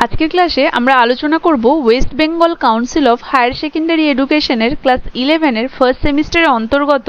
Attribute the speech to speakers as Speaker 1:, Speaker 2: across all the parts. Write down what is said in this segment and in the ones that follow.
Speaker 1: আজকের ক্লাসে আমরা আলোচনা করব West Bengal council of higher secondary এডুকেশনের ক্লাস 11 এর ফার্স্ট সেমিস্টারের অন্তর্গত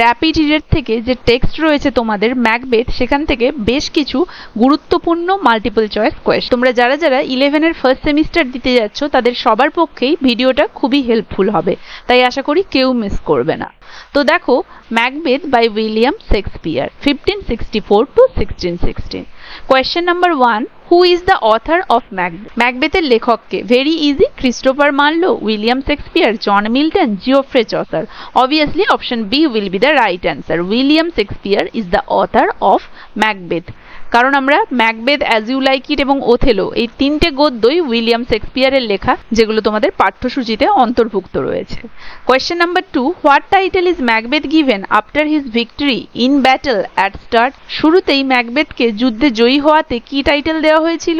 Speaker 1: র্যাপিড রিডের থেকে যে টেক্সট রয়েছে তোমাদের ম্যাকবেথ, সেখান থেকে বেশ কিছু গুরুত্বপূর্ণ মাল্টিপল চয়েস কোয়েশ্চেন। তোমরা যারা 11 এর ফার্স্ট সেমিস্টার দিতে যাচ্ছ তাদের সবার পক্ষেই ভিডিওটা খুবই হেল্পফুল হবে, তাই আশা করি কেউ মিস করবে না। তো দেখো, Macbeth by William Shakespeare 1564 to 1616। Question number 1, who is the author of Macbeth? ম্যাকবেথের লেখককে? Very easy, Christopher Marlowe, William Shakespeare, John Milton, Geoffrey Chaucer. Obviously option B will be the right answer. William Shakespeare is the author of Macbeth, কারণ আমরা Macbeth, as you like it এবং Othello এই তিনটে গদ্যই William শেক্সপিয়ারের লেখা, যেগুলো তোমাদের পাঠ্যসূচিতে অন্তর্ভুক্ত রয়েছে। Question number 2, what title is Macbeth given after his victory in battle at start? শুরুতেই ম্যাকবেথকে যুদ্ধে জয়ী হওয়াতে কি টাইটেল দেওয়া হয়েছিল?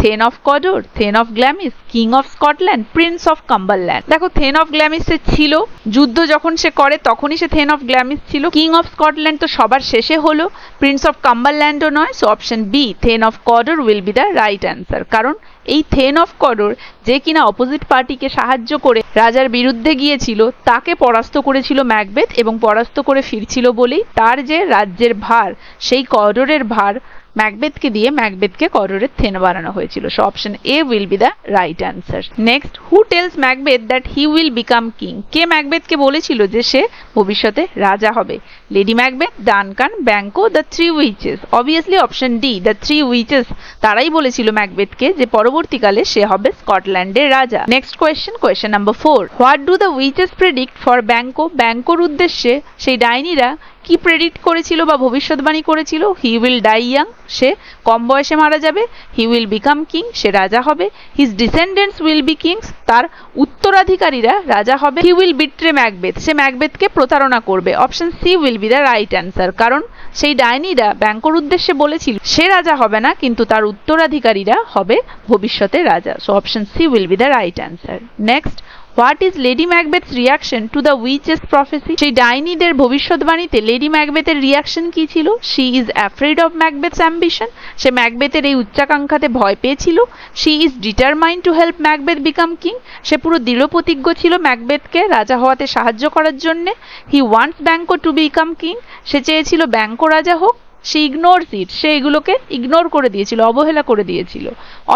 Speaker 1: Thane of Cawdor, thane of Glamis, king of Scotland, prince of Cumberland. দেখো, থেন অফ গ্ল্যামিস সে ছিল, যুদ্ধ যখন সে করে তখনই সে থেন অফ গ্ল্যামিস ছিল। কিং অফ স্কটল্যান্ড তো সবার শেষে হলো, প্রিন্স অফ কাম্বারল্যান্ডও নয়। So option B, thane of Cawdor will be the right answer. কারণ এই থেন অফ কডর, যে কিনা অপোজিট পার্টিকে সাহায্য করে রাজার বিরুদ্ধে গিয়েছিল, তাকে পরাস্ত করেছিল ম্যাকবেথ, এবং পরাস্ত করে ফিরছিল বলেই তার যে রাজ্যের ভার, সেই কডরের ভার ম্যাকবেথকে দিয়ে ম্যাকবেথকে কডরের থেন বানানো হয়েছিল। So option A will be the right answer. Next, who tells Macbeth that he will become king? কে ম্যাকবেথকে বলেছিল যে সে ভবিষ্যতে রাজা হবে? Lady Macbeth, Duncan, Banquo, the three witches. Obviously option D, the three witches. তারাই বলেছিল ম্যাকবেথকে যে পরবর্তীকালে সে হবে স্কটল্যান্ডের রাজা। Next question, question number 4, what do the witches predict for Banquo? ব্যাংকোর উদ্দেশ্যে সেই ডাইনিরা কি প্রেডিক্ট করেছিল বা ভবিষ্যৎবাণী করেছিল? হি উইল ডাই ইয়াং, সে কম বয়সে মারা যাবে। হি উইল বিকাম কিং, সে রাজা হবে। His descendants will be kings, তার উত্তরাধিকারীরা রাজা হবে। হি উইল বিট্রে ম্যাকবেথ, সে ম্যাকবেথকে প্রতারণা করবে। Option C will be the right answer. কারণ সেই ডাইনিরা ব্যাংকোর উদ্দেশ্যে বলেছিল সে রাজা হবে না, কিন্তু তার উত্তরাধিকারীরা হবে ভবিষ্যতে রাজা। So option C will be the right answer. Next, what is lady Macbeth's reaction to the witches prophecy? সেই ডাইনিদের ভবিষ্যৎবাণীতে লেডি ম্যাকবেথের রিয়াকশন কি ছিল? She is afraid of Macbeth's ambition, সে ম্যাকবেথের এই উচ্চাকাঙ্ক্ষাতে ভয় পেয়েছিল। She is determined to help Macbeth become king, সে পুরো দৃঢ়প্রতিজ্ঞ ছিল ম্যাকবেথকে রাজা হওয়াতে সাহায্য করার জন্য। He wants Banquo to become king, সে চেয়েছিল ব্যাংকো রাজা হোক। সে ইগনোরস ইট, সে এগুলোকে ইগনোর করে দিয়েছিল, অবহেলা করে দিয়েছিল।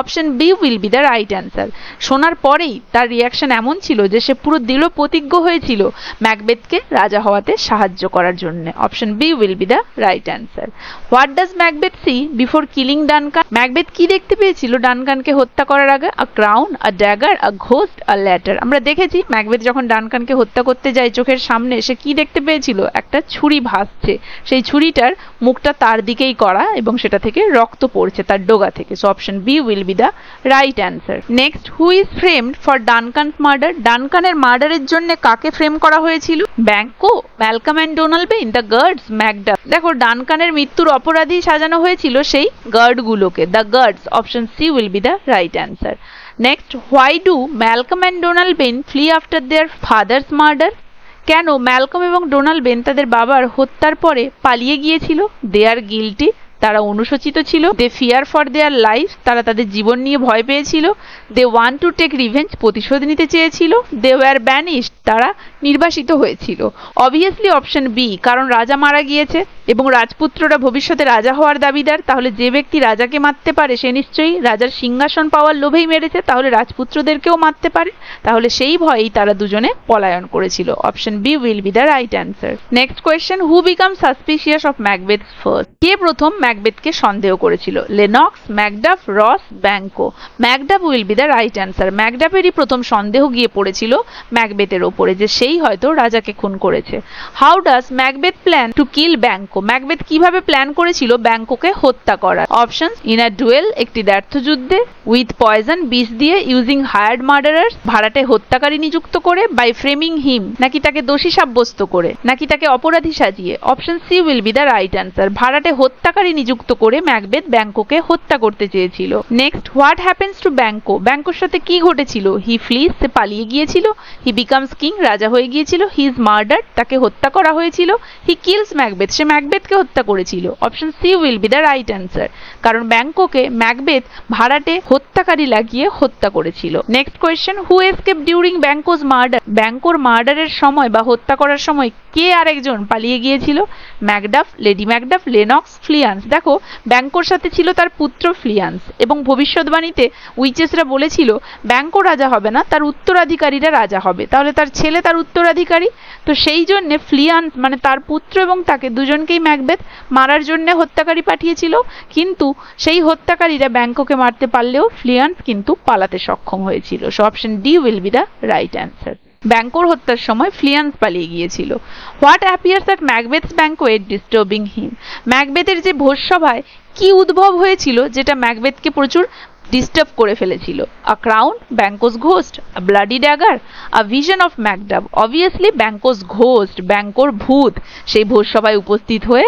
Speaker 1: Option B will be the right answer. শোনার পরেই তার রিয়াকশন এমন ছিল যে সে পুরো দৃঢ় প্রতিজ্ঞ হয়েছিল ম্যাকবেথকে রাজা হওয়াতে সাহায্য করার জন্য। Option B will be the right answer. What does Macbeth see before killing Duncan? ম্যাকবেথ কি দেখতে পেয়েছিল ডানকানকে হত্যা করার আগে? A crown, a dagger, a ghost, a ladder. আমরা দেখেছি ম্যাকবেথ যখন ডানকানকে হত্যা করতে যায়, চোখের সামনে সে কি দেখতে পেয়েছিল? একটা ছুরি ভাসছে, সেই ছুরিটার মুখটা তার দিকেই করা এবং সেটা থেকে রক্ত পড়ছে তার ডগা থেকে। So option B will be the right answer. Next, who is framed for Duncan's murder? ডানকানের মার্ডারের জন্য কাকে ফ্রেম করা হয়েছিল? Banquo, Malcolm and Donalbain, the guards, Macduff. দেখো, ডানকানের মৃত্যুর অপরাধী সাজানো হয়েছিল সেই গার্ডগুলোকে, the guards. Option C will be the right answer. Next, why do Malcolm and Donalbain flee after their father's murder? কেন ম্যালকম এবং ডোনাল্ডবেন তাদের বাবার হত্যার পরে পালিয়ে গিয়েছিল? দে আর গিল্টি, তারা অনুশোচিত ছিল। They fear for their life, তারা তাদের জীবন নিয়ে ভয় পেয়েছিল। They want to take revenge, প্রতিশোধ নিতে চেয়েছিল। দে ওয়ার ব্যানিশড, তারা নির্বাসিত হয়েছিল। অবভিয়াসলি অপশন বি, কারণ রাজা মারা গিয়েছে এবং রাজপুত্ররা ভবিষ্যতে রাজা হওয়ার দাবিদার, তাহলে যে ব্যক্তি রাজাকে মারতে পারে সে নিশ্চয়ই রাজার সিংহাসন পাওয়ার লোভেই মেরেছে, তাহলে রাজপুত্রদেরকেও মারতে পারে, তাহলে সেই ভয়েই তারা দুজনে পলায়ন করেছিল। Option B will be the right answer. Next question, who become suspicious of Macbeth first? কে প্রথম ম্যাকবেথকে সন্দেহ করেছিল? Lennox, Macduff, Ross, Banquo. Macduff will be the right answer. ম্যাকডাফেরই প্রথম সন্দেহ গিয়ে পড়েছিল ম্যাকবেথের ওপরে যে সেই হয়তো রাজাকে খুন করেছে। How does Macbeth plan to kill Banquo? Macbeth কিভাবে প্ল্যান করেছিল ব্যাংকোকে হত্যা করার? অপশন, ইন আ ডুয়েল, একটি ব্যর্থ যুদ্ধে। উইথ পয়জন, বিষ দিয়ে। ইউজিং হায়ার্ড মার্ডারার্স, ভাড়াটে হত্যাকারী নিযুক্ত করে। বাই ফ্রেমিং হিম, নাকি তাকে দোষী সাব্যস্ত করে, নাকি তাকে অপরাধী সাজিয়ে? Option C will be the right answer. ভাড়াটে হত্যাকারী নিযুক্ত করে ম্যাকবেথ ব্যাংকোকে হত্যা করতে চেয়েছিল। Next, what happens to Banquo? ব্যাংকোর সাথে কি ঘটেছিল? হি ফ্লিজ, সে পালিয়ে গিয়েছিল। হি বিকামস কিং, রাজা হয়ে গিয়েছিল। হি ইজ মার্ডার্ড, তাকে হত্যা করা হয়েছিল। হি কিলস ম্যাকবেথ, সে ম্যাকবেথকে হত্যা করেছিল। Option C will be the right answer, কারণ ব্যাংকোকে ম্যাকবেথ ভাড়াটে হত্যাকারী লাগিয়ে হত্যা করেছিল। Next question, who escape during Banquo's murder? ব্যাংকোর মার্ডারের সময় বা হত্যা করার সময় কে আরেকজন পালিয়ে গিয়েছিল? Macduff, lady Macduff, Lennox, Fleance. দেখো, ব্যাংকোর সাথে ছিল তার পুত্র ফ্লিয়ান্স, এবং ভবিষ্যৎবাণীতে উইচেসরা বলেছিল ব্যাংকো রাজা হবে না, তার উত্তরাধিকারীরা রাজা হবে, তাহলে তার ছেলে তার উত্তরাধিকারী। তো সেই জন্য ফ্লিয়ান্স মানে তার পুত্র এবং তাকে দুজনকেই ম্যাকবেথ মারার জন্য হত্যাকারী পাঠিয়েছিল, কিন্তু সেই হত্যাকারীরা ব্যাংকোকে মারতে পারলেও ফ্লিয়ান্স কিন্তু পালাতে সক্ষম হয়েছিল। So option D will be the right answer. ব্যাংকোর হত্যার সময় ফ্লিয়ান্স পালিয়ে গিয়েছিল। What appears at Macbeth's banquet disturbing him? ম্যাকবেথের যে ভোজসভায় কি উদ্ভব হয়েছিল যেটা ম্যাকবেথকে প্রচুর ডিস্টার্ব করে ফেলেছিল? A crown, Banquo's ghost, a bloody dagger, a vision of Macduff. Obviously Banquo's ghost, ব্যাংকোর ভূত সেই ভোজসভায় উপস্থিত হয়ে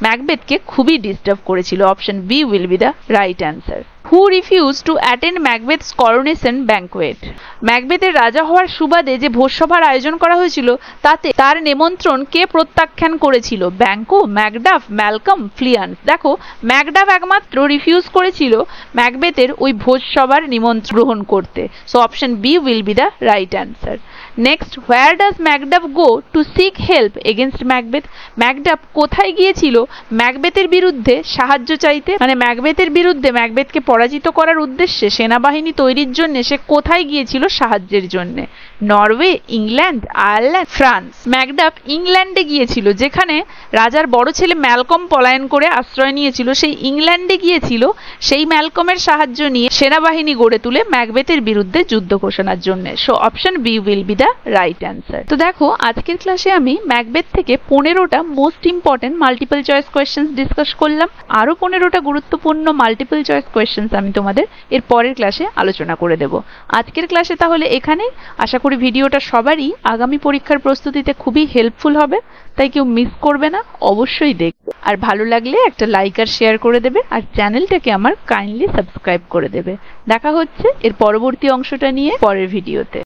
Speaker 1: ম্যাকবেথকে খুবই ডিস্টার্ব করেছিল। Option B will be the right answer. Who refuse to attend Macbeth's coronation banquet? ম্যাকবেথের রাজা হওয়ার সুবাদে যে ভোজসভার আয়োজন করা হয়েছিল তাতে তার নিমন্ত্রণ কে প্রত্যাখ্যান করেছিল? Banquo, Macduff, Malcolm, Fleance. দেখো, ম্যাকডাফ একমাত্র রিফিউজ করেছিল ম্যাকবেথের ওই ভোজসভার নিমন্ত্রণ গ্রহণ করতে। So option B will be the right answer. Next, where does Macduff go to seek help against Macbeth? Macduff কোথায় গিয়েছিল ম্যাকবেথের বিরুদ্ধে সাহায্য চাইতে? মানে ম্যাকবেথের বিরুদ্ধে ম্যাকবেথকে পরাজিত করার উদ্দেশ্যে সেনাবাহিনী তৈরির জন্য সে কোথায় গিয়েছিল সাহায্যের জন্য? Norway, England, Ireland, France. Macduff ইংল্যান্ডে গিয়েছিল, যেখানে রাজার বড় ছেলে ম্যালকম পলায়ন করে আশ্রয় নিয়েছিল, সেই ইংল্যান্ডে গিয়েছিল সেই ম্যালকমের সাহায্য নিয়ে সেনাবাহিনী গড়ে তুলে ম্যাকবেথের বিরুদ্ধে যুদ্ধ ঘোষণার জন্য। So option B will be the right answer. তো দেখো, আজকের ক্লাসে আমি ম্যাকবেথ থেকে 15টা most important multiple choice questions discuss করলাম। আরো 15টা গুরুত্বপূর্ণ মাল্টিপল চয়েস কোয়েশ্চেন্স আমি তোমাদের এর পরের ক্লাসে আলোচনা করে দেব। আজকের ক্লাসে তাহলে এখানেই। আশা করি ভিডিওটা সবারই আগামী পরীক্ষার প্রস্তুতিতে খুবই হেল্পফুল হবে, তাই কেউ মিস করবে না, অবশ্যই দেখবে। আর ভালো লাগলে একটা লাইক আর শেয়ার করে দেবে, আর চ্যানেলটাকে আমার কাইন্ডলি সাবস্ক্রাইব করে দেবে। দেখা হচ্ছে এর পরবর্তী অংশটা নিয়ে পরের ভিডিওতে।